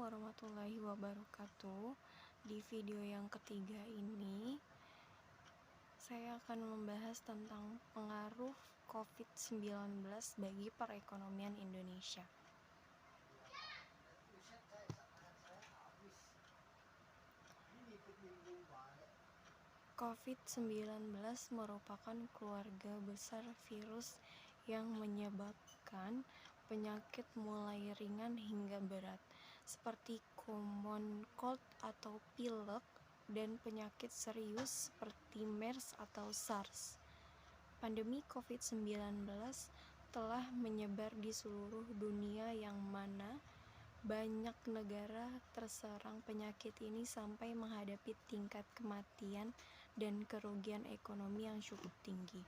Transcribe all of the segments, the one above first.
warahmatullahi wabarakatuh. Di video yang ketiga ini, saya akan membahas tentang pengaruh COVID-19 bagi perekonomian Indonesia. COVID-19 merupakan keluarga besar virus yang menyebabkan penyakit mulai ringan hingga berat, seperti common cold atau pilek, dan penyakit serius seperti MERS atau SARS. Pandemi COVID-19 telah menyebar di seluruh dunia yang mana banyak negara terserang penyakit ini sampai menghadapi tingkat kematian dan kerugian ekonomi yang cukup tinggi.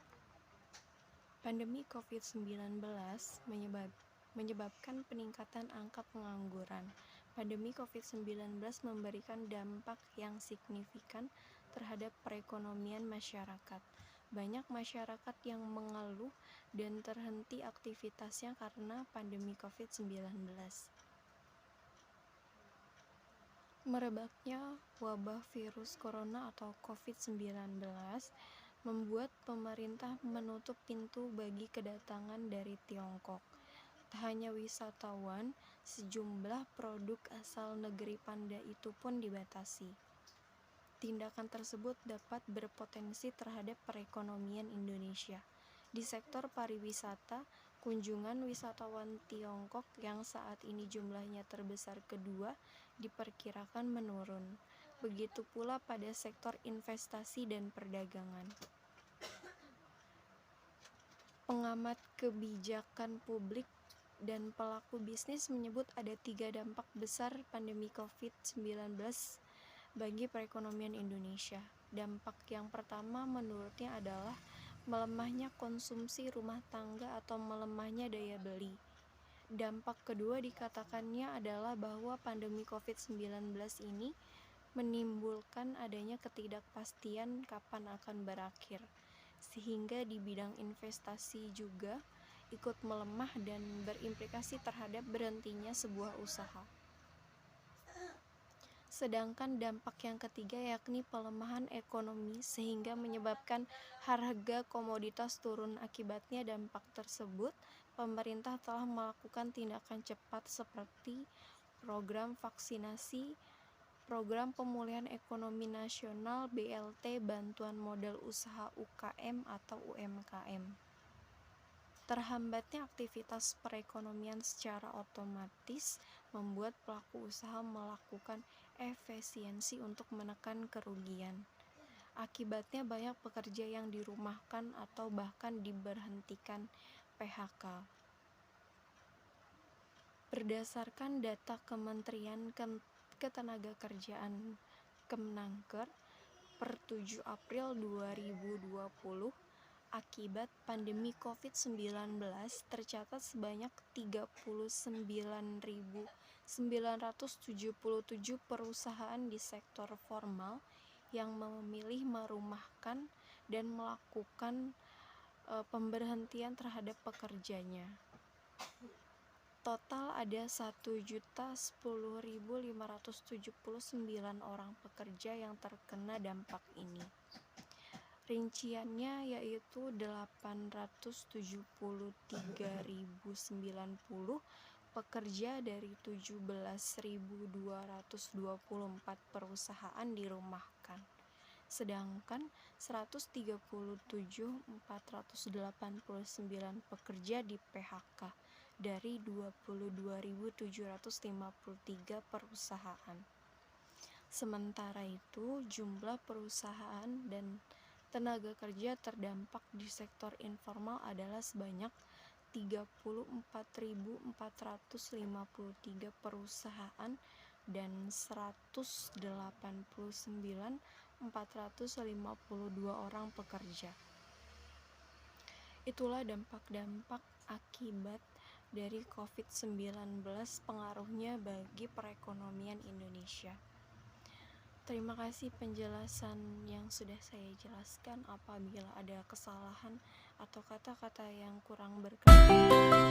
Pandemi COVID-19 menyebabkan peningkatan angka pengangguran. Pandemi COVID-19 memberikan dampak yang signifikan terhadap perekonomian masyarakat. Banyak masyarakat yang mengeluh dan terhenti aktivitasnya karena pandemi COVID-19. Merebaknya wabah virus corona atau COVID-19 membuat pemerintah menutup pintu bagi kedatangan dari Tiongkok. Tak hanya wisatawan, sejumlah produk asal negeri Panda itu pun dibatasi. Tindakan tersebut dapat berpotensi terhadap perekonomian Indonesia. Di sektor pariwisata, kunjungan wisatawan Tiongkok yang saat ini jumlahnya terbesar kedua diperkirakan menurun. Begitu pula pada sektor investasi dan perdagangan. Pengamat kebijakan publik dan pelaku bisnis menyebut ada 3 dampak besar pandemi COVID-19 bagi perekonomian Indonesia. Dampak yang pertama menurutnya adalah melemahnya konsumsi rumah tangga atau melemahnya daya beli. Dampak kedua dikatakannya adalah bahwa pandemi COVID-19 ini menimbulkan adanya ketidakpastian kapan akan berakhir, sehingga di bidang investasi juga ikut melemah dan berimplikasi terhadap berhentinya sebuah usaha. Sedangkan dampak yang ketiga yakni pelemahan ekonomi sehingga menyebabkan harga komoditas turun. Akibatnya dampak tersebut, pemerintah telah melakukan tindakan cepat seperti program vaksinasi, program pemulihan ekonomi nasional BLT, bantuan modal usaha UKM atau UMKM. Terhambatnya aktivitas perekonomian secara otomatis membuat pelaku usaha melakukan efisiensi untuk menekan kerugian. Akibatnya banyak pekerja yang dirumahkan atau bahkan diberhentikan PHK. Berdasarkan data Kementerian Ketenagakerjaan Kemenaker per 7 April 2020, akibat pandemi COVID-19 tercatat sebanyak 39.977 perusahaan di sektor formal yang memilih merumahkan dan melakukan pemberhentian terhadap pekerjanya. Total ada 1.010.579 orang pekerja yang terkena dampak ini. Rinciannya yaitu 873.090 pekerja dari 17.224 perusahaan dirumahkan, sedangkan 137.489 pekerja di PHK dari 22.753 perusahaan. Sementara itu, jumlah perusahaan dan tenaga kerja terdampak di sektor informal adalah sebanyak 34.453 perusahaan dan 189.452 orang pekerja. Itulah dampak-dampak akibat dari COVID-19, pengaruhnya bagi perekonomian Indonesia. Terima kasih penjelasan yang sudah saya jelaskan. Apabila ada kesalahan atau kata-kata yang kurang berkenan,